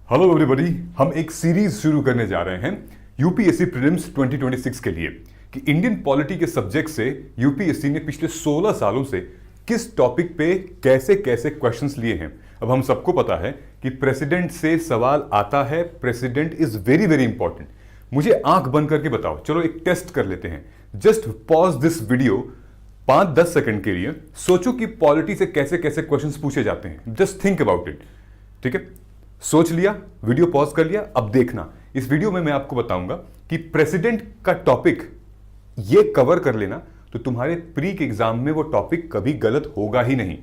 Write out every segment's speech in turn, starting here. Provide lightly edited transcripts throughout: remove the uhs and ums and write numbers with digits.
Hello everybody, हम एक series शुरू करने जा रहे हैं यूपीएससी प्रीलिम्स 2026 के लिए कि इंडियन पॉलिटी के सब्जेक्ट से यूपीएससी ने पिछले 16 सालों से किस टॉपिक पे कैसे कैसे क्वेश्चंस लिए हैं। अब हम सबको पता है कि प्रेसिडेंट से सवाल आता है, president is very very important. मुझे आंख बंद करके बताओ, चलो एक टेस्ट कर लेते हैं। Just pause this video 5-10 second के लिए, सोचो कि पॉलिटी से कैसे कैसे क्वेश्चंस पूछे जाते हैं। Just think about it. ठीक है, सोच लिया, वीडियो पॉज कर लिया। अब देखना, इस वीडियो में मैं आपको बताऊंगा कि प्रेसिडेंट का टॉपिक ये कवर कर लेना तो तुम्हारे प्री के एग्जाम में वो टॉपिक कभी गलत होगा ही नहीं।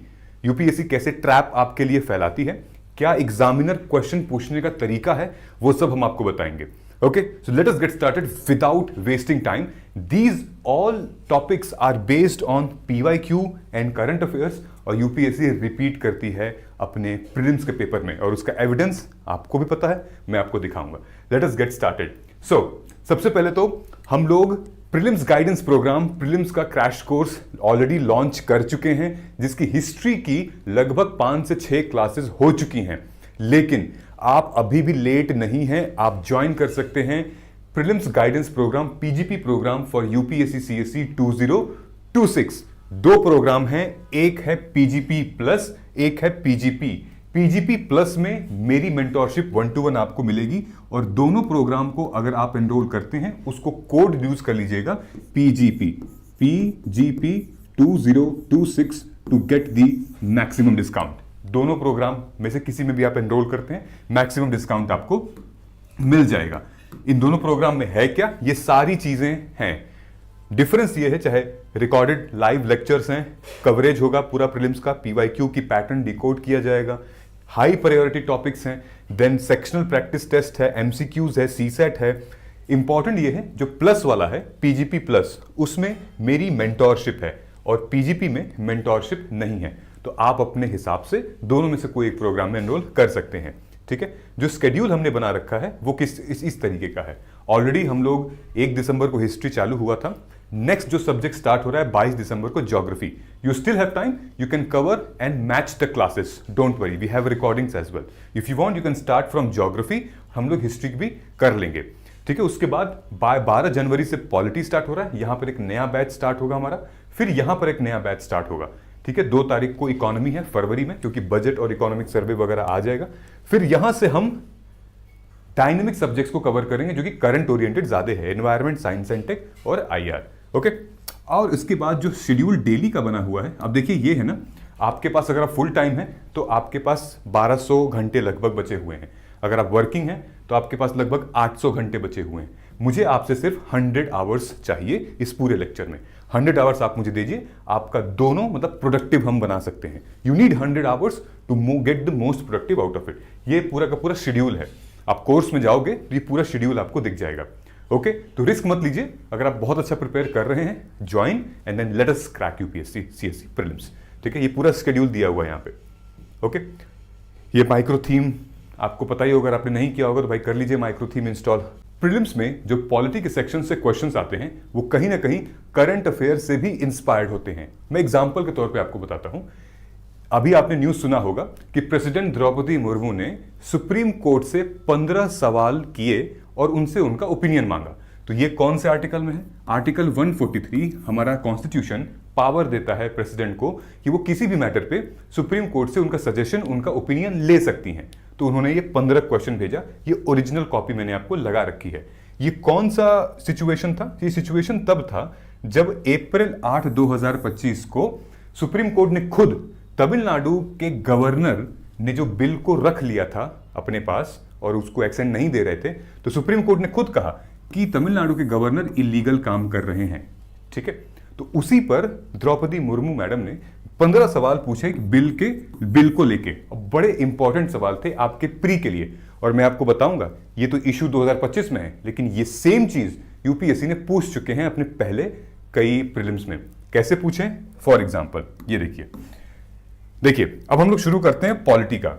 यूपीएससी कैसे ट्रैप आपके लिए फैलाती है, क्या एग्जामिनर क्वेश्चन पूछने का तरीका है, वो सब हम आपको बताएंगे। Okay, so let us get started without wasting time. These all topics are based on PYQ and current affairs और यूपीएससी रिपीट करती है अपने प्रीलिम्स के पेपर में और उसका एविडेंस आपको भी पता है, मैं आपको दिखाऊंगा। Let us get started. So, सबसे पहले तो हम लोग प्रीलिम्स गाइडेंस प्रोग्राम, प्रीलिम्स का क्रैश कोर्स ऑलरेडी लॉन्च कर चुके हैं, जिसकी हिस्ट्री की लगभग 5 से 6 क्लासेस हो चुकी हैं। लेकिन आप अभी भी लेट नहीं हैं, आप ज्वाइन कर सकते हैं prelims guidance program, PGP program for UPSC CSE 2026। 2 program हैं, एक है पीजीपी प्लस, एक है पीजीपी। पीजीपी प्लस में मेरी मेंटोरशिप 1-to-1 आपको मिलेगी और दोनों प्रोग्राम को अगर आप एनरोल करते हैं उसको कोड यूज कर लीजिएगा PGP 2026 to get the maximum discount. दोनों प्रोग्राम में से किसी में भी आप एनरोल करते हैं, मैक्सिमम डिस्काउंट आपको मिल जाएगा। इन दोनों प्रोग्राम में है क्या, ये सारी चीजें हैं। डिफरेंस ये है, चाहे रिकॉर्डेड लाइव लेक्चर्स हैं, कवरेज होगा पूरा प्रीलिम्स का, पीवाईक्यू की पैटर्न डिकोड किया जाएगा, हाई प्रायोरिटी टॉपिक्स हैं, देन सेक्शनल प्रैक्टिस टेस्ट है, एमसीक्यूज है, सीसेट है। इंपॉर्टेंट ये है, जो प्लस वाला है पीजीपी प्लस, उसमें मेरी मेंटोरशिप है और पीजीपी में मेंटोरशिप नहीं है। तो आप अपने हिसाब से दोनों में से कोई एक प्रोग्राम में एनरोल कर सकते हैं। ठीक है, जो स्केड्यूल हमने बना रखा है वो इस तरीके का है। ऑलरेडी हम लोग 1 दिसंबर को हिस्ट्री चालू हुआ था। नेक्स्ट जो सब्जेक्ट स्टार्ट हो रहा है 22 दिसंबर को geography. You still have time, you can cover and match the classes, don't worry, we have recordings as well. If you want you can start from geography, हम लोग हिस्ट्री भी कर लेंगे। ठीक है, उसके बाद 12 जनवरी से पॉलिटी स्टार्ट हो रहा है, यहां पर एक नया बैच स्टार्ट होगा हमारा, फिर यहां पर एक नया बैच स्टार्ट होगा। ठीक है, 2 तारीख को इकोनॉमी है फरवरी में, क्योंकि बजट और इकोनॉमिक सर्वे वगैरह आ जाएगा। फिर यहां से हम डायनेमिक सब्जेक्ट्स को कवर करेंगे जो कि करंट ओरिएंटेड ज्यादा है, एनवायरमेंट, साइंस एंड टेक और आईआर। ओके, और इसके बाद जो शेड्यूल डेली का बना हुआ है, अब देखिए ये है ना, आपके पास अगर आप फुल टाइम है तो आपके पास 1200 घंटे लगभग बचे हुए हैं। अगर आप वर्किंग हैं तो आपके पास लगभग 800 घंटे बचे हुए हैं। मुझे आपसे सिर्फ 100 आवर्स चाहिए इस पूरे लेक्चर में। 100 आवर्स आप मुझे दीजिए, आपका दोनों मतलब प्रोडक्टिव हम बना सकते हैं। You need 100 hours to get the most productive out of it. ये पूरा का पूरा शेड्यूल है। आप कोर्स में जाओगे तो ये पूरा शेड्यूल आपको दिख जाएगा। ओके, तो रिस्क मत लीजिए। अगर आप बहुत अच्छा प्रिपेयर कर रहे हैं, join and then let us crack UPSC CSE prelims. ठीक है, ये पूरा शेड्यूल दिया हुआ है यहाँ पे। ओके, ये माइक्रो थीम आपको पता ही होगा, अगर आपने नहीं किया होगा तो भाई कर लीजिए माइक्रो थीम इंस्टॉल। प्रीलिम्स में जो पॉलिटी के सेक्शन से क्वेश्चंस आते हैं वो कहीं ना कहीं करंट अफेयर से भी इंस्पायर्ड होते हैं। मैं एग्जांपल के तौर पे आपको बताता हूं। अभी आपने न्यूज सुना होगा कि प्रेसिडेंट द्रौपदी मुर्मू ने सुप्रीम कोर्ट से 15 सवाल किए और उनसे उनका ओपिनियन मांगा। तो ये कौन से आर्टिकल में है? आर्टिकल 143 हमारा कॉन्स्टिट्यूशन पावर देता है प्रेसिडेंट को कि वो किसी भी मैटर पे सुप्रीम कोर्ट से उनका सजेशन, उनका ओपिनियन ले सकती हैं। तो उन्होंने ये 15 क्वेश्चन भेजा। ये ओरिजिनल कॉपी मैंने आपको लगा रखी है। ये कौन सा सिचुएशन था? ये सिचुएशन तब था जब अप्रैल 8, 2025 को सुप्रीम कोर्ट ने खुद तमिलनाडु के गवर्नर ने जो बिल को रख लिया था अपने पास और उसको एक्सेंट नहीं दे रहे थे, तो सुप्रीम कोर्ट ने खुद कहा कि तमिलनाडु के गवर्नर इलीगल काम कर रहे हैं। ठीक है, तो उसी पर द्रौपदी मुर्मू मैडम ने 15 सवाल पूछे बिल को लेके। बड़े इंपॉर्टेंट सवाल थे आपके प्री के लिए, और मैं आपको बताऊंगा ये तो इशू 2025 में है, लेकिन ये सेम चीज यूपीएससी ने पूछ चुके हैं अपने पहले कई प्रीलिम्स में। कैसे पूछे? फॉर एग्जाम्पल ये देखिए, अब हम लोग शुरू करते हैं पॉलिटी का।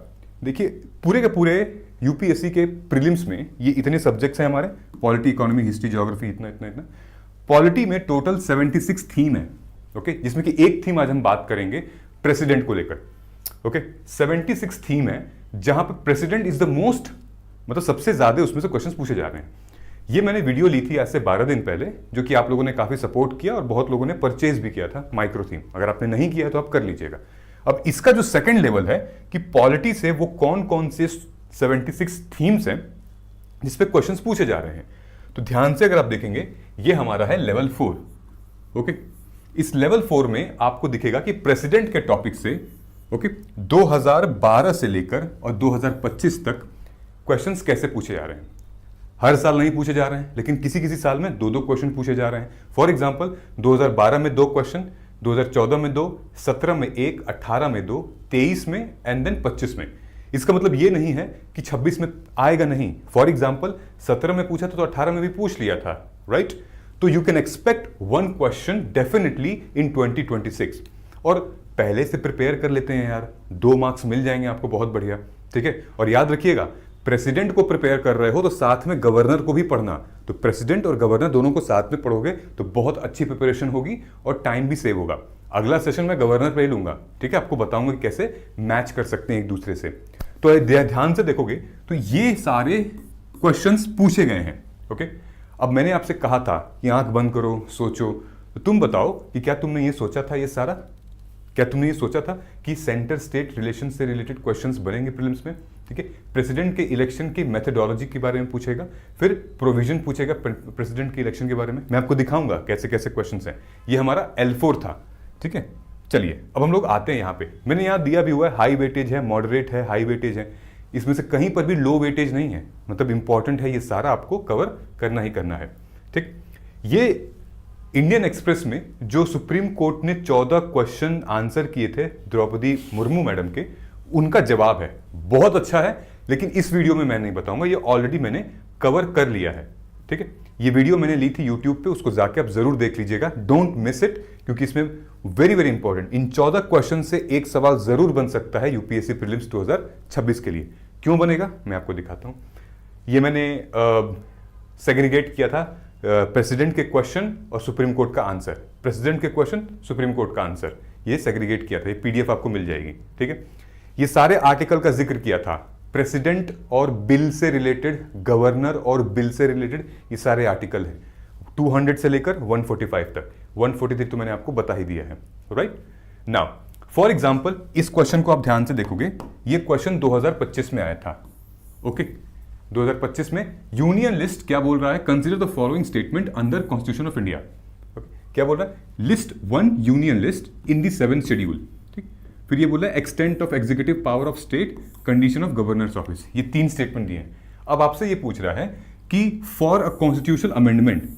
देखिए, पूरे के पूरे यूपीएससी के प्रीलिम्स में ये इतने सब्जेक्ट्स हैं हमारे, पॉलिटी, इकोनॉमी, हिस्ट्री, ज्योग्राफी, इतना। पॉलिटी में टोटल 76 थीम है। ओके, जिसमें कि एक थीम आज हम बात करेंगे प्रेसिडेंट को लेकर। ओके, 76 थीम है जहां पर प्रेसिडेंट इज द मोस्ट मतलब सबसे ज्यादा उसमें से क्वेश्चंस पूछे जा रहे हैं। ये मैंने वीडियो ली थी आज से 12 दिन पहले, जो कि आप लोगों ने काफी सपोर्ट किया और बहुत लोगों ने परचेज भी किया था, माइक्रो थीम। अगर आपने नहीं किया तो आप कर लीजिएगा। अब इसका जो सेकंड लेवल है कि पॉलिटी से वो कौन कौन से 76 थीम्स हैं जिसपे क्वेश्चंस पूछे जा रहे हैं। तो ध्यान से अगर आप देखेंगे, ये हमारा है लेवल 4। ओके, इस लेवल 4 में आपको दिखेगा कि प्रेसिडेंट के टॉपिक से 2012 से लेकर और 2025 तक क्वेश्चंस कैसे पूछे जा रहे हैं। हर साल नहीं पूछे जा रहे हैं, लेकिन किसी किसी साल में 2-2 क्वेश्चन पूछे जा रहे हैं। फॉर एग्जांपल 2012 में 2 क्वेश्चन, 2014 में 2, 17 में 1, 18 में 2, 23 में एंड देन 25 में। इसका मतलब ये नहीं है कि 26 में आएगा नहीं। फॉर एग्जांपल 17 में पूछा था तो 18 में भी पूछ लिया था, राइट? तो you can expect 1 question definitely in 2026। और पहले से प्रिपेयर कर लेते हैं यार, 2 मार्क्स मिल जाएंगे आपको, बहुत बढ़िया, ठीक है। और याद रखिएगा, प्रेसिडेंट को प्रिपेयर कर रहे हो तो साथ में गवर्नर को भी पढ़ना। तो प्रेसिडेंट और गवर्नर दोनों को साथ में पढ़ोगे तो बहुत अच्छी प्रिपरेशन होगी और टाइम भी सेव होगा। अगला सेशन में गवर्नर पे ही लूंगा, ठीक है, आपको बताऊंगा कि कैसे मैच कर सकते हैं एक दूसरे से। तो ध्यान से देखोगे तो ये सारे क्वेश्चंस पूछे गए हैं। ओके, अब मैंने आपसे कहा था कि आंख बंद करो, सोचो। तो तुम बताओ कि क्या तुमने ये सोचा था, ये सारा क्या तुमने ये सोचा था कि सेंटर स्टेट रिलेशन से रिलेटेड क्वेश्चंस बनेंगे प्रीलिम्स में, ठीक है। प्रेसिडेंट के इलेक्शन की मेथोडोलॉजी के बारे में पूछेगा, फिर प्रोविजन पूछेगा प्रेसिडेंट के इलेक्शन के बारे में। मैं आपको दिखाऊंगा कैसे कैसे क्वेश्चंस हैं। ये हमारा L4 था, ठीक है। चलिए अब हम लोग आते हैं यहाँ पे। मैंने यहाँ दिया भी हुआ है, हाई वेटेज है, मॉडरेट है, हाई वेटेज है। इसमें से कहीं पर भी लो वेटेज नहीं है, मतलब इंपॉर्टेंट है, ये सारा आपको कवर करना ही करना है, ठीक। ये इंडियन एक्सप्रेस में जो सुप्रीम कोर्ट ने 14 क्वेश्चन आंसर किए थे द्रौपदी मुर्मू मैडम के, उनका जवाब है। बहुत अच्छा है, लेकिन इस वीडियो में मैं नहीं बताऊंगा, ये ऑलरेडी मैंने कवर कर लिया है, ठीक है। ये वीडियो मैंने ली थी यूट्यूब पे, उसको जाके आप जरूर देख लीजिएगा, डोंट मिस इट, क्योंकि इसमें very very important in 14 question से एक सवाल जरूर बन सकता है यूपीएससी प्रीलिम्स 2026 के लिए। क्यों बनेगा मैं आपको दिखाता हूं। ये मैंने सेग्रीगेट किया था प्रेसिडेंट के क्वेश्चन और सुप्रीम कोर्ट का आंसर, प्रेसिडेंट के क्वेश्चन, सुप्रीम कोर्ट का आंसर, ये सेग्रीगेट किया था। ये पीडीएफ आपको मिल जाएगी, ठीक है। ये सारे आर्टिकल का जिक्र किया था, प्रेसिडेंट और बिल से रिलेटेड, गवर्नर और बिल से रिलेटेड, ये सारे आर्टिकल हैं 200 से लेकर 145 तक। 143 तो मैंने आपको बता ही दिया है, राइट। नाउ फॉर एग्जांपल इस क्वेश्चन को आप ध्यान से देखोगे, ये क्वेश्चन 2025 में आया था। ओके, 2025 में यूनियन लिस्ट क्या बोल रहा है, consider the following statement under constitution of India. क्या बोल रहा है, list 1 union list in the 7th schedule, ठीक। फिर ये बोल रहा है extent of executive power of state, condition of governors office. ये 3 स्टेटमेंट दिए हैं। अब आपसे ये पूछ रहा है कि फॉर अ कॉन्स्टिट्यूशनल अमेंडमेंट,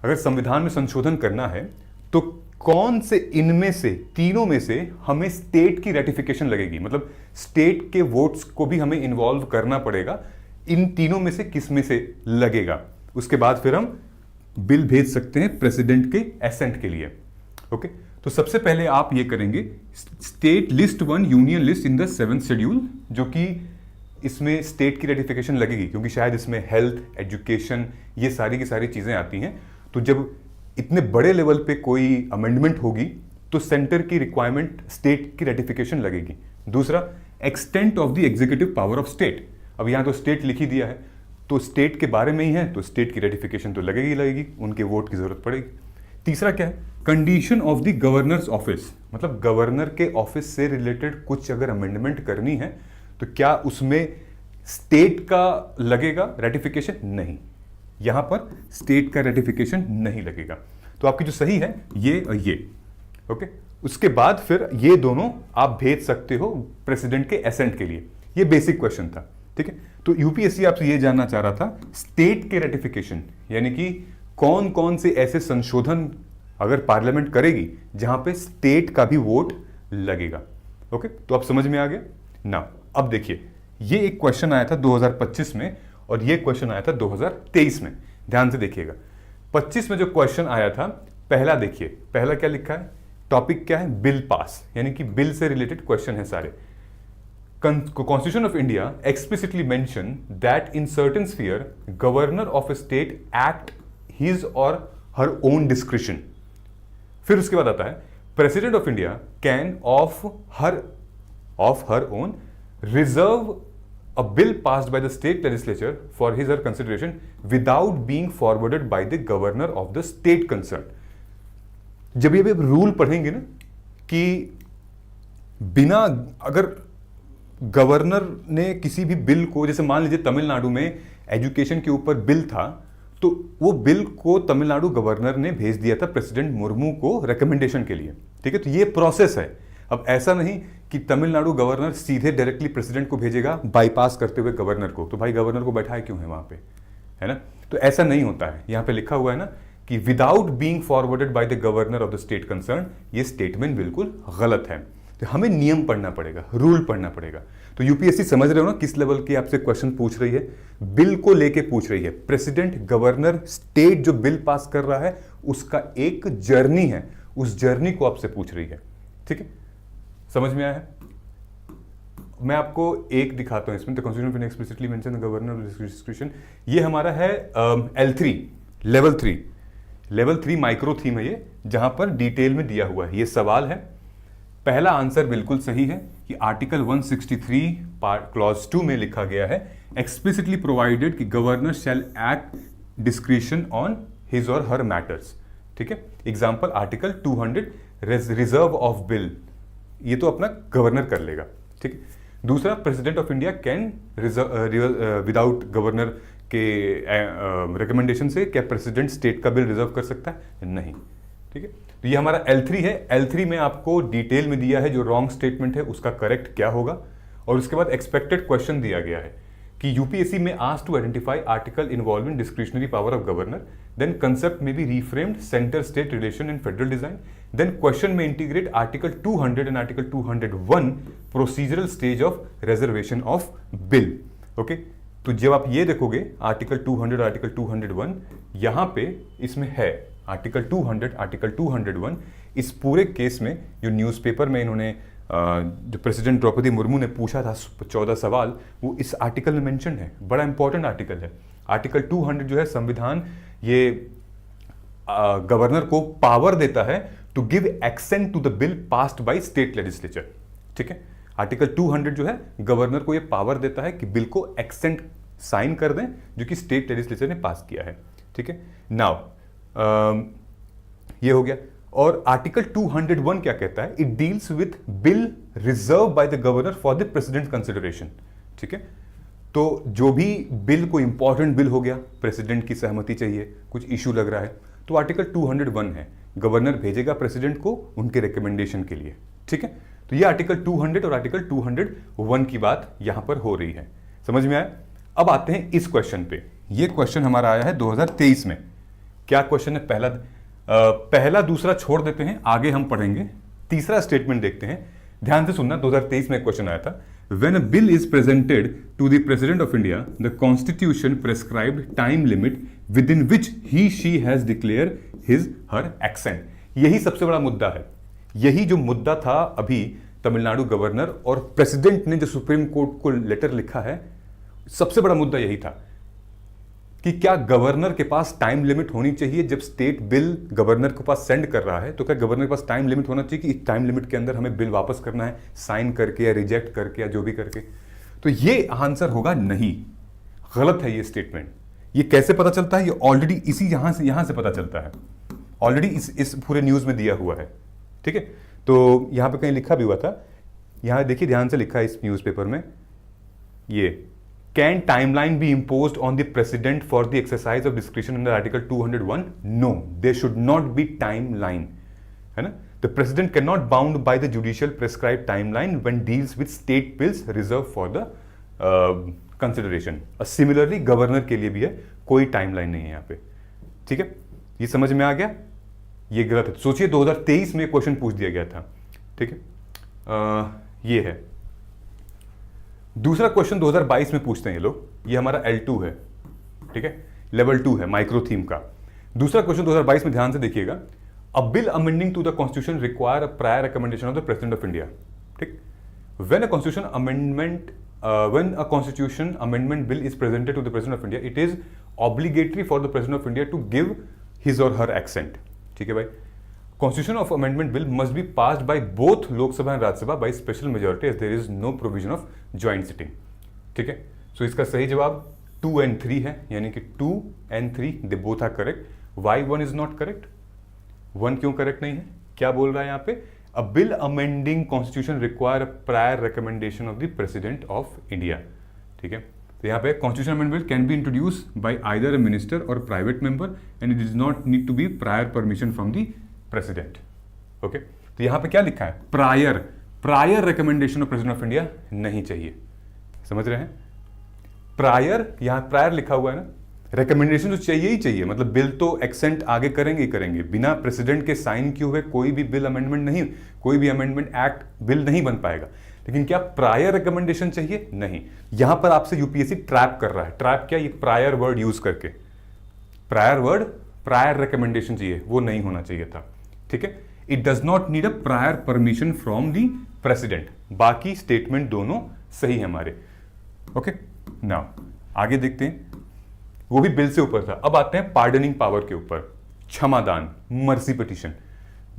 अगर संविधान में संशोधन करना है तो कौन से इनमें से, तीनों में से हमें स्टेट की रेटिफिकेशन लगेगी, मतलब स्टेट के वोट्स को भी हमें इन्वॉल्व करना पड़ेगा। इन तीनों में से किस में से लगेगा, उसके बाद फिर हम बिल भेज सकते हैं प्रेसिडेंट के एसेंट के लिए। ओके, तो सबसे पहले आप ये करेंगे state list 1 union list in the 7th schedule, जो कि इसमें स्टेट की रेटिफिकेशन लगेगी क्योंकि शायद इसमें हेल्थ, एजुकेशन, ये सारी की सारी चीजें आती हैं। तो जब इतने बड़े लेवल पे कोई अमेंडमेंट होगी तो सेंटर की रिक्वायरमेंट, स्टेट की रेटिफिकेशन लगेगी। दूसरा, extent of the executive power of state. अब यहां तो स्टेट लिख ही दिया है, तो स्टेट के बारे में ही है, तो स्टेट की रेटिफिकेशन तो लगेगी, उनके वोट की जरूरत पड़ेगी। तीसरा क्या है, condition of the governors office, मतलब गवर्नर के ऑफिस से रिलेटेड कुछ अगर अमेंडमेंट करनी है तो क्या उसमें स्टेट का लगेगा रेटिफिकेशन? नहीं, यहां पर स्टेट का रेटिफिकेशन नहीं लगेगा। तो आपकी जो सही है ये और ये। ओके, उसके बाद फिर ये दोनों आप भेज सकते हो प्रेसिडेंट के एसेंट के लिए। ये बेसिक क्वेश्चन था, ठीक है। तो यूपीएससी आपसे ये जानना चाह रहा था स्टेट के रेटिफिकेशन, यानी कि कौन कौन से ऐसे संशोधन अगर पार्लियामेंट करेगी जहां पे स्टेट का भी वोट लगेगा। ओके, तो आप समझ में आ गया ना। अब देखिए, ये एक क्वेश्चन आया था 2025 में और ये क्वेश्चन आया था 2023 में। ध्यान से देखिएगा, 25 में जो क्वेश्चन आया था, पहला देखिए, पहला क्या लिखा है, टॉपिक क्या है, बिल पास, यानी कि बिल से रिलेटेड क्वेश्चन है सारे। Constitution of India explicitly mention that in certain sphere, governor of a state act his or her own discretion. फिर उसके बाद आता है President of India can of her own reserve a bill passed by the state legislature for his or her consideration without being forwarded by the governor of the state concerned. जब ये rule पढ़ेंगे ना कि बिना, अगर governor ने किसी भी बिल को, जैसे मान लीजिए तमिलनाडु में एजुकेशन के ऊपर बिल था, तो वो बिल को तमिलनाडु गवर्नर ने भेज दिया था प्रेसिडेंट मुर्मू को रिकमेंडेशन के लिए, ठीक है। तो ये प्रोसेस है। अब ऐसा नहीं कि तमिलनाडु गवर्नर सीधे डायरेक्टली प्रेसिडेंट को भेजेगा बाईपास करते हुए गवर्नर को, तो भाई गवर्नर को बैठाए क्यों है वहां पे, है ना। तो ऐसा नहीं होता है। यहां पे लिखा हुआ है ना कि without being forwarded by the governor of the state concern, ये स्टेटमेंट बिल्कुल गलत है। तो हमें नियम पढ़ना पड़ेगा, रूल पढ़ना पड़ेगा। तो यूपीएससी समझ रहे हो ना किस लेवल की आपसे क्वेश्चन पूछ रही है, बिल को लेके पूछ रही है। प्रेसिडेंट, गवर्नर, स्टेट जो बिल पास कर रहा है उसका एक जर्नी है, उस जर्नी को आपसे पूछ रही है, ठीक है। समझ में आया है? मैं आपको एक दिखाता हूं इसमें, the constitution explicitly mention the governor description. ये हमारा है L3 लेवल 3 माइक्रो थीम है ये, जहां पर डिटेल में दिया हुआ है। ये सवाल है, पहला आंसर बिल्कुल सही है कि आर्टिकल 163 क्लॉज 2 में लिखा गया है एक्सप्लिसिटली प्रोवाइडेड कि governor shall act discretion on his और हर मैटर्स, ठीक है। Example article 200 reserve of bill, ये तो अपना गवर्नर कर लेगा, ठीक है। दूसरा, president of India can without governor के रिकमेंडेशन से क्या प्रेसिडेंट स्टेट का बिल रिजर्व कर सकता है? नहीं, ठीक है। तो ये हमारा L3 है। L3 में आपको डिटेल में दिया है जो रॉन्ग स्टेटमेंट है उसका करेक्ट क्या होगा, और उसके बाद एक्सपेक्टेड क्वेश्चन दिया गया है कि यूपीएससी में asked to identify article involving discretionary power of governor, then concept में be reframed centre state relation in federal design, then question में integrate article 200 and article 201 procedural stage of reservation of bill, okay. तो जब आप ये देखोगे article 200, article 201, यहां पे इसमें है आर्टिकल 200, आर्टिकल 201। इस पूरे केस में जो न्यूज़पेपर में इन्होंने जो प्रेसिडेंट द्रौपदी मुर्मू ने पूछा था 14 सवाल, वो इस आर्टिकल में मेंशन है। बड़ा इंपॉर्टेंट आर्टिकल है। आर्टिकल 200 जो है संविधान, ये गवर्नर को पावर देता है to give assent to the bill passed by state legislature, ठीक है। आर्टिकल 200 जो है गवर्नर को ये पावर देता है कि बिल को एक्सेंट साइन कर दें जो कि स्टेट लेजिस्लेचर ने पास किया है, ठीक है। नाउ ये हो गया। और आर्टिकल 201 क्या कहता है? It deals with bill reserve by the governor for the president consideration, ठीक है। तो जो भी बिल, कोई इंपॉर्टेंट बिल हो गया, प्रेसिडेंट की सहमति चाहिए, कुछ इशू लग रहा है, तो आर्टिकल 201 है, गवर्नर भेजेगा प्रेसिडेंट को उनके रिकमेंडेशन के लिए, ठीक है। तो ये आर्टिकल 200 और आर्टिकल 201 की बात यहां पर हो रही है। समझ में आया? अब आते हैं इस क्वेश्चन पे। ये क्वेश्चन हमारा आया है 2023 में। क्या क्वेश्चन है? पहला दूसरा छोड़ देते हैं, आगे हम पढ़ेंगे। तीसरा स्टेटमेंट देखते हैं, ध्यान से सुनना। 2023 में क्वेश्चन आया था, when a bill is presented to the president of India, the constitution prescribed time limit within which he she has declare his her assent. यही सबसे बड़ा मुद्दा है। यही जो मुद्दा था अभी तमिलनाडु गवर्नर और प्रेसिडेंट ने जो सुप्रीम कोर्ट को लेटर लिखा है, सबसे बड़ा मुद्दा यही था कि क्या गवर्नर के पास टाइम लिमिट होनी चाहिए। जब स्टेट बिल गवर्नर के पास सेंड कर रहा है तो क्या गवर्नर के पास टाइम लिमिट होना चाहिए कि इस टाइम लिमिट के अंदर हमें बिल वापस करना है, साइन करके या रिजेक्ट करके या जो भी करके। तो ये आंसर होगा नहीं, गलत है ये स्टेटमेंट। ये कैसे पता चलता है? ये ऑलरेडी इसी यहां से पता चलता है। ऑलरेडी इस पूरे न्यूज में दिया हुआ है, ठीक है। तो यहां पे कहीं लिखा भी हुआ था, यहां देखिए ध्यान से लिखा है इस न्यूज़पेपर में, ये Can timeline be imposed on the president for the exercise of discretion under Article 201? No, there should not be timeline, है ना। The president cannot bound by the judicial prescribed timeline when deals with state bills reserved for the consideration. Similarly, governor के लिए भी है, कोई timeline नहीं है यहाँ पे, ठीक है। ये समझ में आ गया? ये गलत है। सोचिए 2023 में क्वेश्चन पूछ दिया गया था, ठीक है। ये है दूसरा क्वेश्चन 2022 में पूछते हैं ये लोग। ये हमारा L2 है, ठीक है, लेवल 2 है माइक्रो थीम का। दूसरा क्वेश्चन 2022 में ध्यान से देखिएगा, a bill amending to the constitution require a prior recommendation of the president of India, ठीक। When a constitution amendment bill is presented to the president of India, it is obligatory for the president of India to give his और her accent, ठीक है भाई। Constitution of amendment bill must be passed by both Lok Sabha and Rajya Sabha by special majority as there is no provision of joint sitting, ठीक है। सो इसका सही जवाब 2 and 3 है, यानी कि 2 and 3 they both are correct. Why 1 is not correct? 1 क्यों correct नहीं है? क्या बोल रहा है यहाँ पे? A bill amending constitution require prior recommendation of the president of India. ठीक है, तो यहाँ पे constitution amendment can be introduce by either a minister or private member and it is not need to be prior permission from the president. Okay, तो यहाँ पे क्या लिखा है? Prior recommendation of president of India नहीं चाहिए। समझ रहे हैं? प्रायर, यहाँ प्रायर लिखा हुआ है ना, रिकमेंडेशन तो चाहिए ही चाहिए, मतलब बिल तो एक्सेंट आगे करेंगे ही करेंगे। बिना प्रेसिडेंट के साइन किए हुए कोई भी बिल अमेंडमेंट नहीं, कोई भी अमेंडमेंट एक्ट बिल नहीं बन पाएगा। लेकिन क्या प्रायर रिकमेंडेशन चाहिए? नहीं। यहां पर आपसे यूपीएससी ट्रैप कर रहा है। ट्रैप क्या? ये प्रायर वर्ड यूज करके, प्रायर रिकमेंडेशन चाहिए, वो नहीं होना चाहिए था। ठीक है, it does not need a prior permission from the president. बाकी स्टेटमेंट दोनों सही है हमारे। ओके, नाउ आगे देखते हैं, वो भी बिल से ऊपर था। अब आते हैं पार्डनिंग पावर के ऊपर। क्षमादान, मर्सी पिटीशन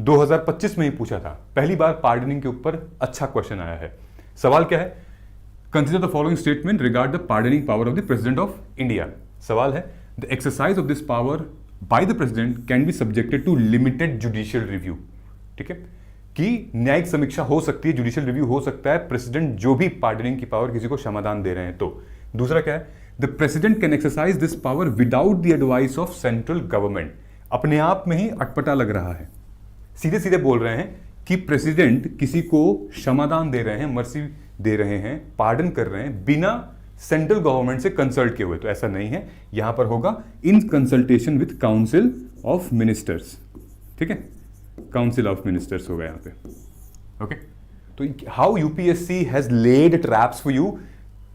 2025 में ही पूछा था, पहली बार पार्डनिंग के ऊपर अच्छा क्वेश्चन आया है। सवाल क्या है? Consider the following statement regard the pardoning power of the president of India. सवाल है, the exercise of this power by the president can be subjected to limited judicial review. ठीक है, कि न्यायिक समीक्षा हो सकती है, जुडिशियल रिव्यू हो सकता है प्रेसिडेंट जो भी पार्डनिंग की पावर किसी को क्षमादान दे रहे हैं तो। दूसरा क्या है? The president can exercise this power without the advice of central government. अपने आप में ही अटपटा लग रहा है, सीधे सीधे बोल रहे हैं कि प्रेसिडेंट किसी को क्षमादान दे रहे हैं, मर्सी दे रहे हैं, पार्डन कर रहे हैं बिना सेंट्रल गवर्नमेंट से कंसल्ट किए हुए। तो ऐसा नहीं है, यहां पर होगा in consultation with council of ministers. ठीक है, काउंसिल ऑफ मिनिस्टर्स होगा यहां पे। ओके, तो how UPSC has laid traps for you,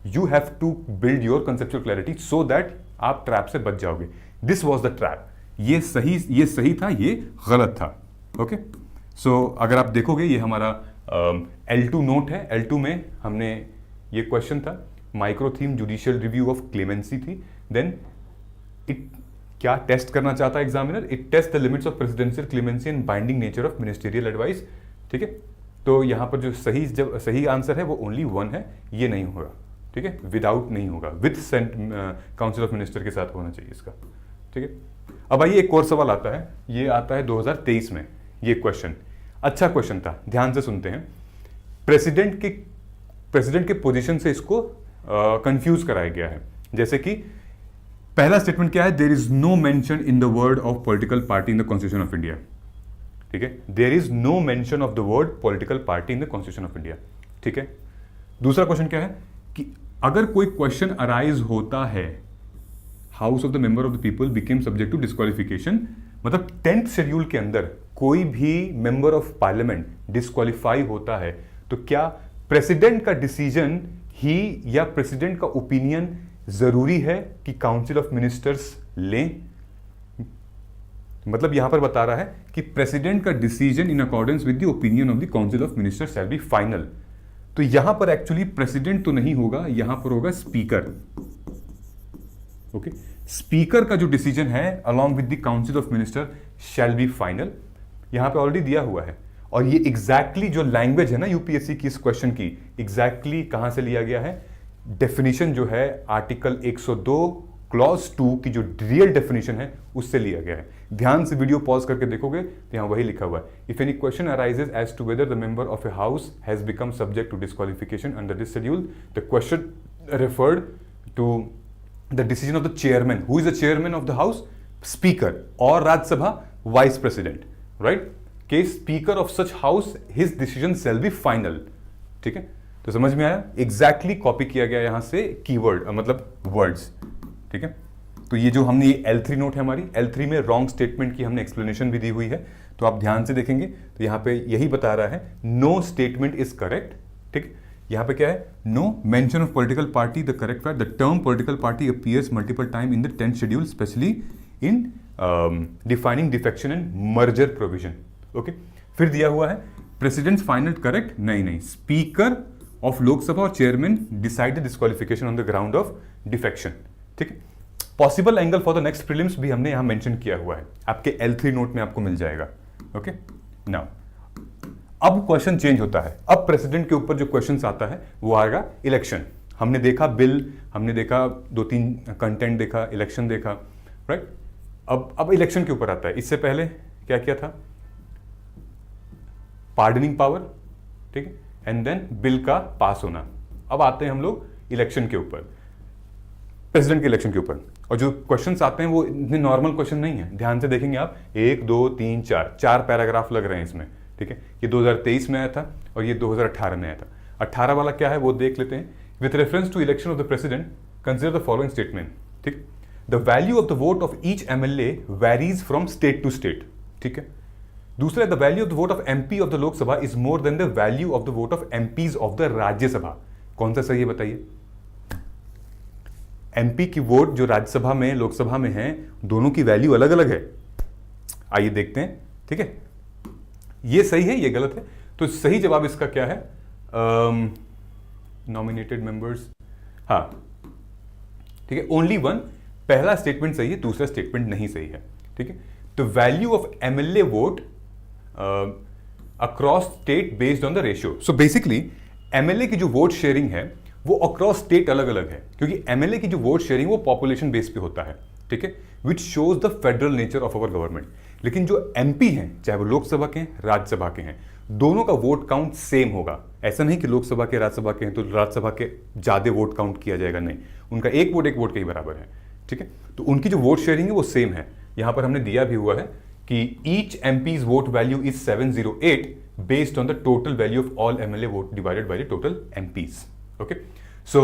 you have to build your conceptual clarity so that आप ट्रैप से बच जाओगे। दिस वॉज द ट्रैप, ये सही था, ये गलत था। ओके, सो अगर आप देखोगे ये हमारा L2 नोट है। L2 में हमने ये क्वेश्चन था, micro theme judicial review of clemency थी। देन इट क्या टेस्ट करना चाहता है examiner? It taste the limits of presidential clemency and binding nature of ministerial advice. ठीक है, तो यहां पर जो सही आंसर है वो ओनली 1 है, ये नहीं होगा। ठीक है, विदाउट नहीं होगा, विद काउंसिल ऑफ मिनिस्टर के साथ होना चाहिए इसका। ठीक है, अब आइए एक और सवाल आता है, ये आता है 2023 में। ये क्वेश्चन अच्छा क्वेश्चन था, ध्यान से सुनते हैं। प्रेसिडेंट के पोजीशन से इसको कंफ्यूज कराया गया है। जैसे कि पहला स्टेटमेंट क्या है? There is no mention in the word of political party in the constitution of India. ठीक है, there is no mention of the word political party in the constitution of India. ठीक है, दूसरा क्वेश्चन क्या है कि अगर कोई क्वेश्चन अराइज होता है, house of the member of the people became subject to disqualification, मतलब 10th शेड्यूल के अंदर कोई भी मेंबर ऑफ पार्लियामेंट डिस्क्वालीफाई होता है तो क्या प्रेसिडेंट का डिसीजन ही या प्रेसिडेंट का ओपिनियन जरूरी है कि काउंसिल ऑफ मिनिस्टर्स लें? मतलब यहां पर बता रहा है कि प्रेसिडेंट का decision in accordance with the opinion of the council of ministers shall be final. तो यहां पर एक्चुअली प्रेसिडेंट तो नहीं होगा, यहां पर होगा स्पीकर। ओके, स्पीकर का जो डिसीजन है along with the council of minister shall be final, यहां पे ऑलरेडी दिया हुआ है। और ये एग्जैक्टली जो लैंग्वेज है ना यूपीएससी की इस क्वेश्चन की, एग्जैक्टली कहां से लिया गया है? डेफिनेशन जो है आर्टिकल 102 क्लॉज 2 की जो रियल डेफिनेशन है उससे लिया गया है। ध्यान से वीडियो पॉज करके देखोगे तो यहां वही लिखा हुआ है, if any question arises as to whether the member of a house has become subject to disqualification under this schedule, the question referred to the decision of the chairman. Who is the chairman of the house? Speaker or Rajya Sabha vice president, right? Case speaker of such house, his decision shall be final. ठीक है, तो समझ में आया? Exactly copy किया गया यहां से कीवर्ड, मतलब words. ठीक है, तो ये जो हमने ये L3 नोट है हमारी, L3 में रॉन्ग स्टेटमेंट की हमने एक्सप्लेनेशन भी दी हुई है, तो आप ध्यान से देखेंगे तो यहां पे यही बता रहा है, नो स्टेटमेंट इज करेक्ट। ठीक, यहां पे क्या है? No mention of political party, the correct part, the term political party appears multiple time in the 10th schedule, specially in defining defection and merger provision. Okay, फिर दिया हुआ है president final correct, नहीं, स्पीकर ऑफ लोकसभा और chairman decide the disqualification on the ground of defection. ठीक है, possible angle for the next prelims भी हमने यहां मेंशन किया हुआ है, आपके L3 नोट में आपको मिल जाएगा। ओके, नाउ अब क्वेश्चन चेंज होता है, अब प्रेसिडेंट के ऊपर जो क्वेश्चन आता है वो आएगा इलेक्शन। हमने देखा बिल, हमने देखा 2-3 कंटेंट देखा, इलेक्शन देखा, राइट। अब इलेक्शन के ऊपर आता है। इससे पहले क्या किया था? पार्डनिंग पावर, ठीक है, एंड देन बिल का पास होना। अब आते हैं हम लोग इलेक्शन के ऊपर, प्रेसिडेंट के इलेक्शन के ऊपर। और जो क्वेश्चंस आते हैं वो इतने नॉर्मल क्वेश्चन नहीं है, ध्यान से देखेंगे आप। 1 2 3 4 पैराग्राफ लग रहे हैं इसमें, ठीक है। ये 2023 में आया था और ये 2018 में आया था। 18 वाला क्या है वो देख लेते हैं। With reference to election of the president consider the following statement, ठीक। The value of the vote of each MLA varies from state to state, ठीक है। दूसरा, the value of the vote of MP of the Lok Sabha is more than the value of the vote of MPs of the Rajya Sabha. कौन सा सही है बताइए? MP की vote जो राज्यसभा में लोकसभा में है, दोनों की वैल्यू अलग अलग है। आइए देखते हैं, ठीक है। ये सही है, ये गलत है। तो सही जवाब इसका क्या है? नॉमिनेटेड मेंबर्स, हाँ, ठीक है, ओनली वन। पहला स्टेटमेंट सही है, दूसरा स्टेटमेंट नहीं सही है, ठीक है। The value of MLA vote across state based on the ratio. So basically MLA की जो वोट शेयरिंग है वो अक्रॉस स्टेट अलग अलग है, क्योंकि एमएलए की जो वोट शेयरिंग वो पॉपुलेशन बेस पे होता है, ठीक है, which shows the federal nature of our government. लेकिन जो एमपी हैं, चाहे वो लोकसभा के हैं, राज्यसभा के हैं, दोनों का वोट काउंट सेम होगा। ऐसा नहीं कि लोकसभा के राज्यसभा के हैं तो राज्यसभा के ज्यादा वोट काउंट किया जाएगा, नहीं, उनका एक वोट के ही बराबर है, ठीक है। तो उनकी जो वोट शेयरिंग है वो सेम है। यहां पर हमने दिया भी हुआ है कि each MPs vote value is 708 based on the total value of all MLA vote divided by the total MPs. Okay, so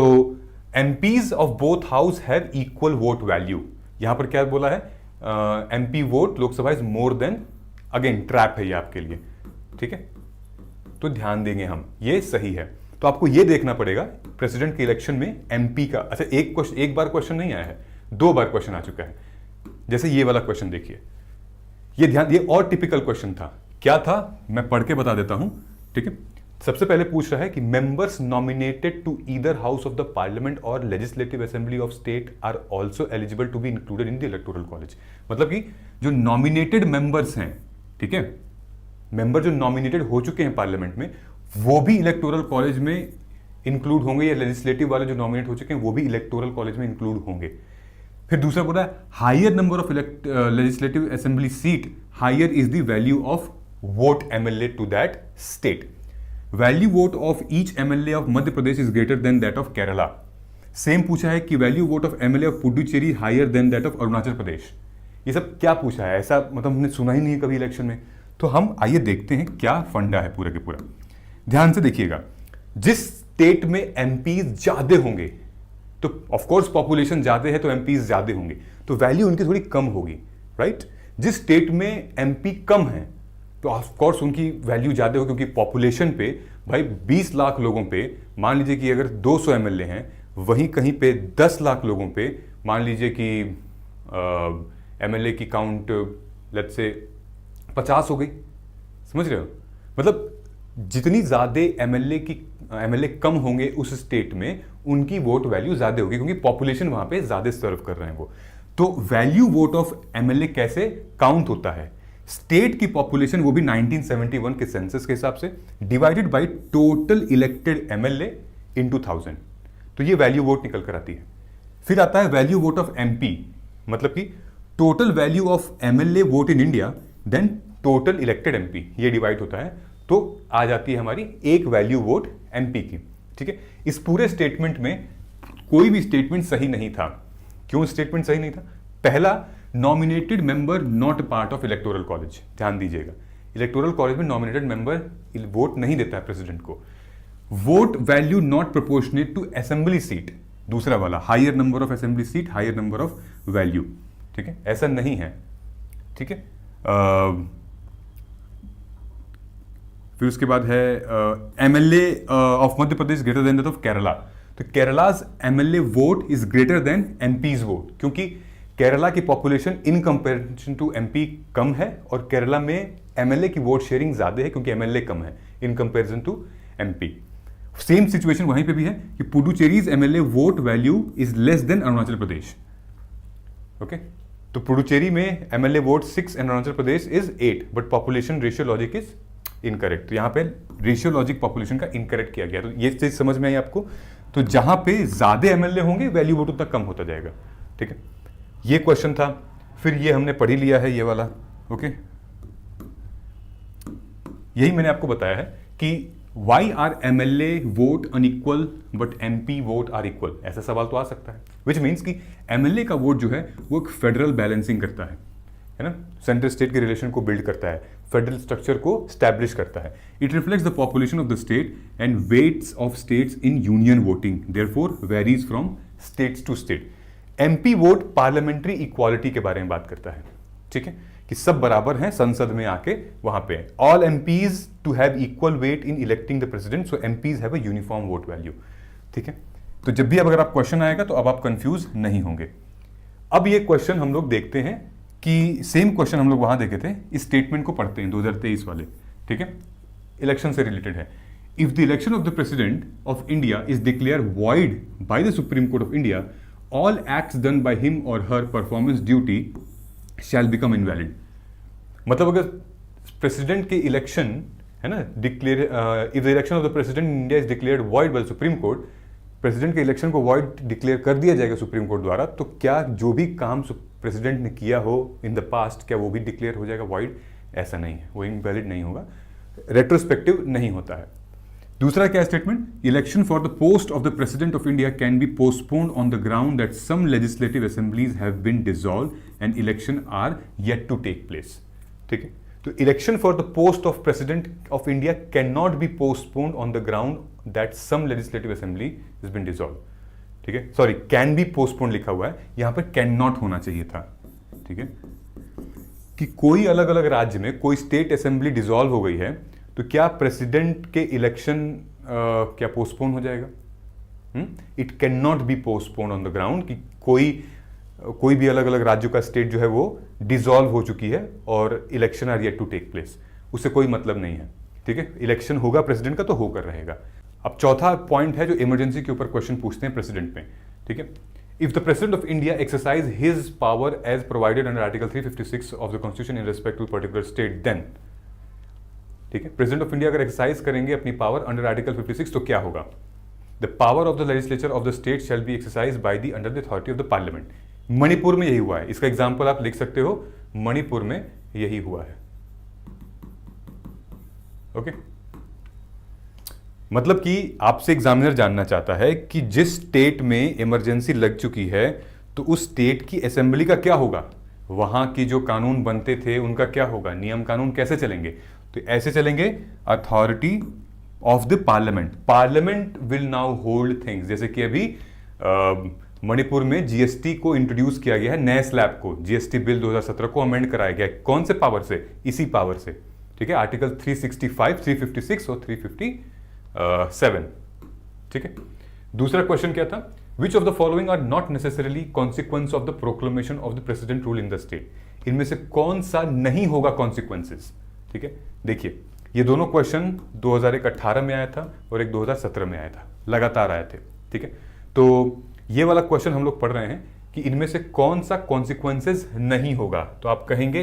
MPs of both house have equal vote value. यहां पर क्या बोला है? MP vote Lok Sabha is more then, again trap है ये आपके लिए, ठीक है, तो ध्यान देंगे हम, ये सही है। तो आपको ये देखना पड़ेगा प्रेसिडेंट के इलेक्शन में एमपी का। अच्छा, एक बार क्वेश्चन नहीं आया है, 2 बार क्वेश्चन आ चुका है। जैसे ये वाला क्वेश्चन देखिए, ये ध्यान, ये और टिपिकल क्वेश्चन था। क्या था मैं पढ़ के बता देता हूं, ठीक है। सबसे पहले पूछ रहा है कि members nominated to either house of the parliament or legislative assembly of state are also eligible to be included in the electoral college. मतलब कि जो नॉमिनेटेड मेंबर्स हैं, ठीक है, मेंबर जो नॉमिनेटेड हो चुके हैं पार्लियामेंट में, वो भी इलेक्टोरल कॉलेज में इंक्लूड होंगे, या लेजिस्लेटिव वाले जो नॉमिनेट हो चुके हैं वो भी इलेक्टोरल कॉलेज में इंक्लूड होंगे। फिर दूसरा बोला है higher number of legislative assembly seat, higher is the value of vote MLA to that state. Value vote of each MLA of Madhya Pradesh is greater than that of Kerala. Same पूछा है कि value vote of MLA of Puducherry higher than that of Arunachal Pradesh. ये सब क्या पूछा है? ऐसा मतलब हमने सुना ही नहीं है कभी इलेक्शन में। तो हम आइए देखते हैं क्या फंडा है पूरा के पूरा। ध्यान से देखिएगा, जिस स्टेट में एमपीज ज्यादा होंगे, तो ऑफ कोर्स पॉपुलेशन ज्यादा है तो एमपीज ज्यादा होंगे, तो वैल्यू उनकी थोड़ी कम होगी, राइट। जिस स्टेट में एमपी कम है तो ऑफ कोर्स उनकी वैल्यू ज्यादा होगी, क्योंकि पॉपुलेशन पे भाई 20 लाख लोगों पे मान लीजिए कि अगर 200 एमएलए हैं, वहीं कहीं पे 10 लाख लोगों पे मान लीजिए कि एमएलए की काउंट लेट्स से 50 हो गई। समझ रहे हो? मतलब जितनी ज्यादा एमएलए कम होंगे उस स्टेट में, उनकी वोट वैल्यू ज्यादा होगी, क्योंकि पॉपुलेशन वहां पे ज्यादा सर्व कर रहे हैं वो। तो वैल्यू वोट ऑफ एमएलए कैसे काउंट होता है? स्टेट की पॉपुलेशन, वो भी 1971 के सेंसस के हिसाब से, divided by total elected MLA into 1000, तो ये वैल्यू वोट निकल कर आती है। फिर आता है वैल्यू वोट ऑफ एमपी, मतलब कि total value of MLA vote in India then total elected MP, ये डिवाइड होता है, तो आ जाती है हमारी एक वैल्यू वोट एमपी की, ठीक है। इस पूरे स्टेटमेंट में कोई भी स्टेटमेंट सही नहीं था। क्यों स्टेटमेंट सही नहीं था? पहला, nominated member not part of electoral college. ध्यान दीजिएगा, इलेक्टोरल कॉलेज में नॉमिनेटेड मेंबर वोट नहीं देता है प्रेसिडेंट को। Vote value not proportionate to assembly seat, दूसरा वाला, higher number of assembly seat higher number of value, ठीक है, ऐसा नहीं है, ठीक है। फिर उसके बाद है MLA of Madhya Pradesh greater than that of Kerala. तो Kerala's MLA vote is greater than MPs vote, क्योंकि केरला की population in comparison to MP कम है, और केरला में एमएलए की वोट शेयरिंग ज्यादा है क्योंकि एमएलए कम है in comparison to MP. Same situation वहीं पे भी है कि Puducherry's MLA vote value is less than Arunachal Pradesh. Okay, तो पुडुचेरी में MLA vote 6 and Arunachal Pradesh is 8, but population ratio logic is incorrect. तो यहां पे रेशियो लॉजिक पॉपुलेशन का इनकरेक्ट किया गया। तो ये चीज समझ में आई आपको? तो जहां पे ज्यादा एमएलए होंगे वैल्यू वोट उतना कम होता जाएगा। ठीक है, ये क्वेश्चन था। फिर ये हमने पढ़ ही लिया है ये वाला। ओके, यही मैंने आपको बताया है कि why are MLA vote unequal but MP vote are equal, ऐसा सवाल तो आ सकता है। विच मीन्स कि एमएलए का वोट जो है वो एक फेडरल बैलेंसिंग करता है ना, सेंट्रल स्टेट के रिलेशन को बिल्ड करता है, फेडरल स्ट्रक्चर को स्टैब्लिश करता है। It reflects the population of the state and weights of states in union voting, therefore varies from states to state. MP vote parliamentary equality के बारे में बात करता है। ठीक है, कि सब बराबर हैं संसद में आके, वहां पे all MPs to have equal weight in electing the president, so MPs have a uniform vote value. ठीक है, तो जब भी अब अगर आप क्वेश्चन आएगा तो अब आप कंफ्यूज नहीं होंगे। अब ये क्वेश्चन हम लोग देखते हैं कि सेम क्वेश्चन हम लोग वहां देखे थे, इस स्टेटमेंट को पढ़ते हैं 2023 वाले। ठीक है, इलेक्शन से रिलेटेड है। If the election of the president of India is declare void by the supreme court of India, all acts done by him or her performance duty shall become invalid. मतलब अगर president के election है ना declare, if the election of the president in India is declared void by supreme court, president के election को void declare कर दिया जाएगा सुप्रीम कोर्ट द्वारा, तो क्या जो भी काम प्रेसिडेंट ने किया हो इन द पास्ट, क्या वो भी डिक्लेयर हो जाएगा वॉइड? ऐसा नहीं है, वो इनवैलिड नहीं होगा, रेट्रोस्पेक्टिव नहीं होता है। दूसरा क्या statement, election for the post of the president of India can be postponed on the ground that some legislative assemblies have been dissolve and election are yet to take place. ठीक है, तो election for the post of president of India can not be postponed on the ground that some legislative assembly is been dissolve. ठीक है, sorry can be postpone लिखा हुआ है, यहां पर कैन नॉट होना चाहिए था। ठीक है, कि कोई अलग अलग राज्य में कोई स्टेट असेंबली डिसॉल्व हो गई है तो क्या प्रेसिडेंट के इलेक्शन क्या पोस्टपोन हो जाएगा? It can not be postpone on the ground कि कोई भी अलग अलग राज्यों का स्टेट जो है वो डिसॉल्व हो चुकी है और election are yet to take place, उससे कोई मतलब नहीं है। ठीक है, इलेक्शन होगा प्रेसिडेंट का तो होकर रहेगा। अब चौथा पॉइंट है जो इमरजेंसी के ऊपर क्वेश्चन पूछते हैं प्रेसिडेंट में। ठीक है, if the president of India exercise his power as provided under article 356 of the constitution in respect to particular state, then. ठीक है, प्रेसिडेंट ऑफ इंडिया अगर एक्सरसाइज करेंगे अपनी पावर अंडर आर्टिकल 56 तो क्या होगा? The power of the legislature of the state shall be exercise by the under the authority of the parliament. Manipur में यही हुआ है, इसका एग्जाम्पल आप लिख सकते हो, मणिपुर में यही हुआ है। ओके, मतलब कि आपसे एग्जामिनर जानना चाहता है कि जिस स्टेट में इमरजेंसी लग चुकी है तो उस स्टेट की असेंबली का क्या होगा, वहां की जो कानून बनते थे उनका क्या होगा, नियम कानून कैसे चलेंगे? तो ऐसे चलेंगे, authority of the parliament, parliament will now hold things. जैसे कि अभी मणिपुर में जीएसटी को इंट्रोड्यूस किया गया है, नए स्लैब को, जीएसटी बिल 2017 को अमेंड कराया गया है। कौन से पावर से? इसी पावर से। ठीक है, आर्टिकल 365, 356 और 357। ठीक है, दूसरा क्वेश्चन क्या था, which of the following are not necessarily consequence of the proclamation of the president rule in the state. इनमें से कौन सा नहीं होगा कॉन्सिक्वेंसेस? ठीक है, देखिए ये दोनों क्वेश्चन 2018 में आया था और एक 2017 में आया था, लगातार आए थे। ठीक है, तो ये वाला क्वेश्चन हम लोग पढ़ रहे हैं कि इनमें से कौन सा कॉन्सिक्वेंसेस नहीं होगा। तो आप कहेंगे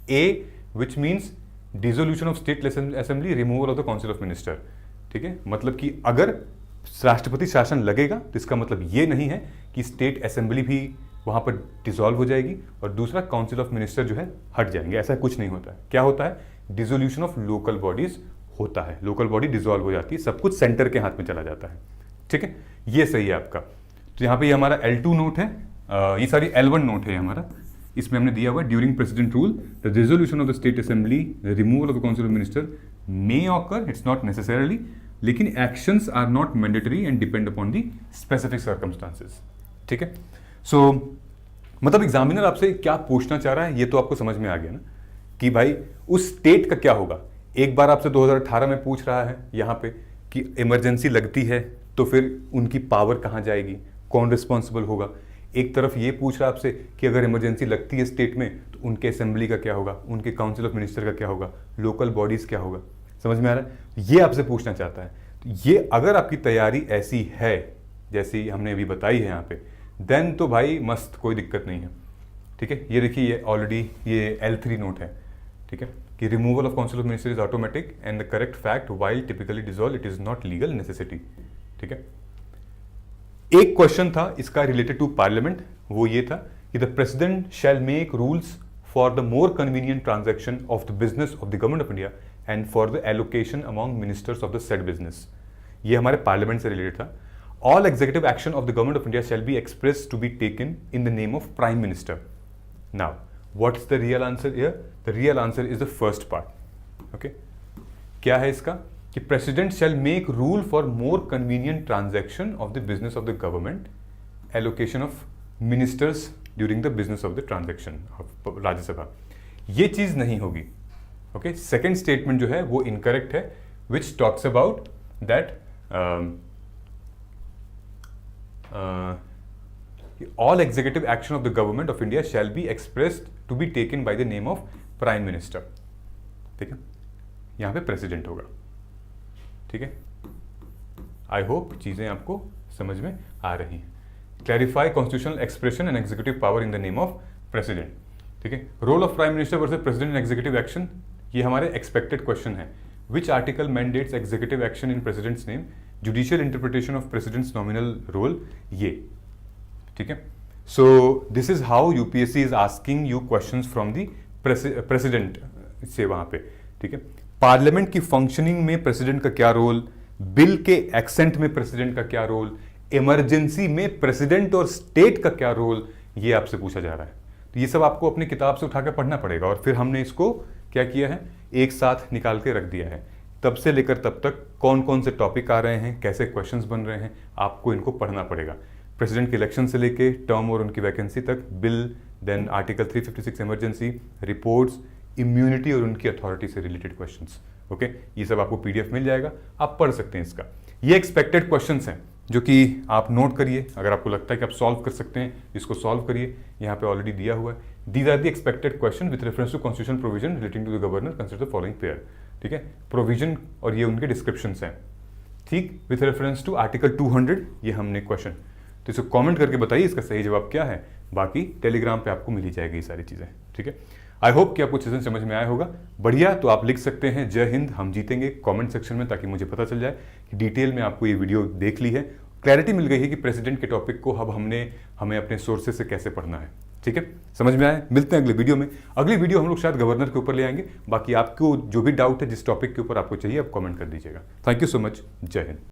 A, which means dissolution of state assembly, removal of the council of minister. ठीक है, मतलब कि अगर राष्ट्रपति शासन लगेगा तो इसका मतलब ये नहीं है कि स्टेट असेंबली भी वहां पर डिसॉल्व हो जाएगी और दूसरा काउंसिल ऑफ मिनिस्टर जो है हट जाएंगे, ऐसा कुछ नहीं होता है। क्या होता है? डिसोल्यूशन ऑफ लोकल बॉडीज होता है, लोकल बॉडी डिसॉल्व हो जाती है, सब कुछ सेंटर के हाथ में चला जाता है। ठीक है, ये सही है आपका। तो यहाँ पे ये हमारा L2 नोट है, ये सारी L1 नोट है हमारा, इसमें हमने दिया हुआ during president rule the resolution of the state assembly, removal of the council of minister may occur, it's not necessarily, लेकिन actions are not mandatory and depend upon the specific circumstances. ठीक है, सो मतलब एग्जामिनर आपसे क्या पूछना चाह रहा है ये तो आपको समझ में आ गया ना, कि भाई उस स्टेट का क्या होगा। एक बार आपसे 2018 में पूछ रहा है यहाँ पे कि इमरजेंसी लगती है तो फिर उनकी पावर कहाँ जाएगी, कौन रिस्पॉन्सिबल होगा। एक तरफ ये पूछ रहा है आपसे कि अगर इमरजेंसी लगती है स्टेट में तो उनके असेंबली का क्या होगा, उनके काउंसिल ऑफ मिनिस्टर का क्या होगा, लोकल बॉडीज क्या होगा। समझ में आ रहा है? ये आपसे पूछना चाहता है। तो ये अगर आपकी तैयारी ऐसी है जैसी हमने अभी बताई है यहाँ पे, देन तो भाई मस्त, कोई दिक्कत नहीं है। ठीक है, ये देखिए ये ऑलरेडी ये L3 नोट है। ठीक है, कि removal of council of minister is automatic and the correct fact while typically dissolve it is not legal necessity. ठीक है, एक क्वेश्चन था इसका रिलेटेड टू पार्लियामेंट, वो ये था कि the president shall make rules for the more convenient transaction of the business of the government of India and for the allocation among ministers of the said business. ये हमारे parliament से related था। All executive action of the government of India shall be express to be taken in the name of prime minister. Now what is the real answer here? The real answer is the first part. Okay, क्या है इसका कि president shall make rule for more convenient transaction of the business of the government, allocation of ministers during the business of the transaction of Rajya Sabha. ये चीज नहीं होगी। Okay, second statement जो है वो इनकरेक्ट है, which talks about that all executive action of the government of India shall be expressed to be taken by the name of prime minister। ठीक है, यहां पे प्रेसिडेंट होगा। ठीक है, आई होप चीजें आपको समझ में आ रही हैं। Clarify constitutional expression and executive power in the name of president. ठीक है, role of prime minister versus president in executive action, ये हमारे एक्सपेक्टेड क्वेश्चन है। Which article mandates executive action in president's name, judicial interpretation of president's nominal role, ये। ठीक है, so this is how UPSC is asking you questions from the president से वहां पे। ठीक है, पार्लियामेंट की फंक्शनिंग में प्रेसिडेंट का क्या रोल, बिल के एक्सेंट में प्रेसिडेंट का क्या रोल, इमरजेंसी में प्रेसिडेंट और स्टेट का क्या रोल, ये आपसे पूछा जा रहा है। तो ये सब आपको अपनी किताब से उठाकर पढ़ना पड़ेगा, और फिर हमने इसको क्या किया है, एक साथ निकाल के रख दिया है। तब से लेकर तब तक कौन कौन से टॉपिक आ रहे हैं, कैसे क्वेश्चंस बन रहे हैं, आपको इनको पढ़ना पड़ेगा। प्रेसिडेंट के इलेक्शन से लेके टर्म और उनकी वैकेंसी तक, bill, then article 356 emergency, reports, immunity और उनकी अथॉरिटी से रिलेटेड क्वेश्चंस। ओके, ये सब आपको पीडीएफ मिल जाएगा, आप पढ़ सकते हैं इसका। ये एक्सपेक्टेड क्वेश्चंस हैं जो कि आप नोट करिए, अगर आपको लगता है कि आप सॉल्व कर सकते हैं इसको सॉल्व करिए, यहाँ पे ऑलरेडी दिया हुआ है। These are the expected question with reference to constitution provision relating to the governor, consider the following pair. ठीक है, प्रोविजन और ये उनके डिस्क्रिप्शन हैं। ठीक, विथ रेफरेंस टू आर्टिकल 200 ये हमने क्वेश्चन, तो इसको कमेंट करके बताइए इसका सही जवाब क्या है। बाकी टेलीग्राम पे आपको मिल ही जाएगी ये सारी चीजें। ठीक है, आई होप कि आपको सेशन समझ में आया होगा। बढ़िया, तो आप लिख सकते हैं जय हिंद हम जीतेंगे कमेंट सेक्शन में, ताकि मुझे पता चल जाए कि डिटेल में आपको ये वीडियो देख ली है, क्लैरिटी मिल गई है कि प्रेसिडेंट के टॉपिक को अब हमें अपने सोर्सेज से कैसे पढ़ना है। ठीक है, समझ में आया? मिलते हैं अगले वीडियो में। अगली वीडियो हम लोग शायद गवर्नर के ऊपर ले आएंगे। बाकी आपको जो भी डाउट है, जिस टॉपिक के ऊपर आपको चाहिए, आप कमेंट कर दीजिएगा। थैंक यू सो मच, जय हिंद।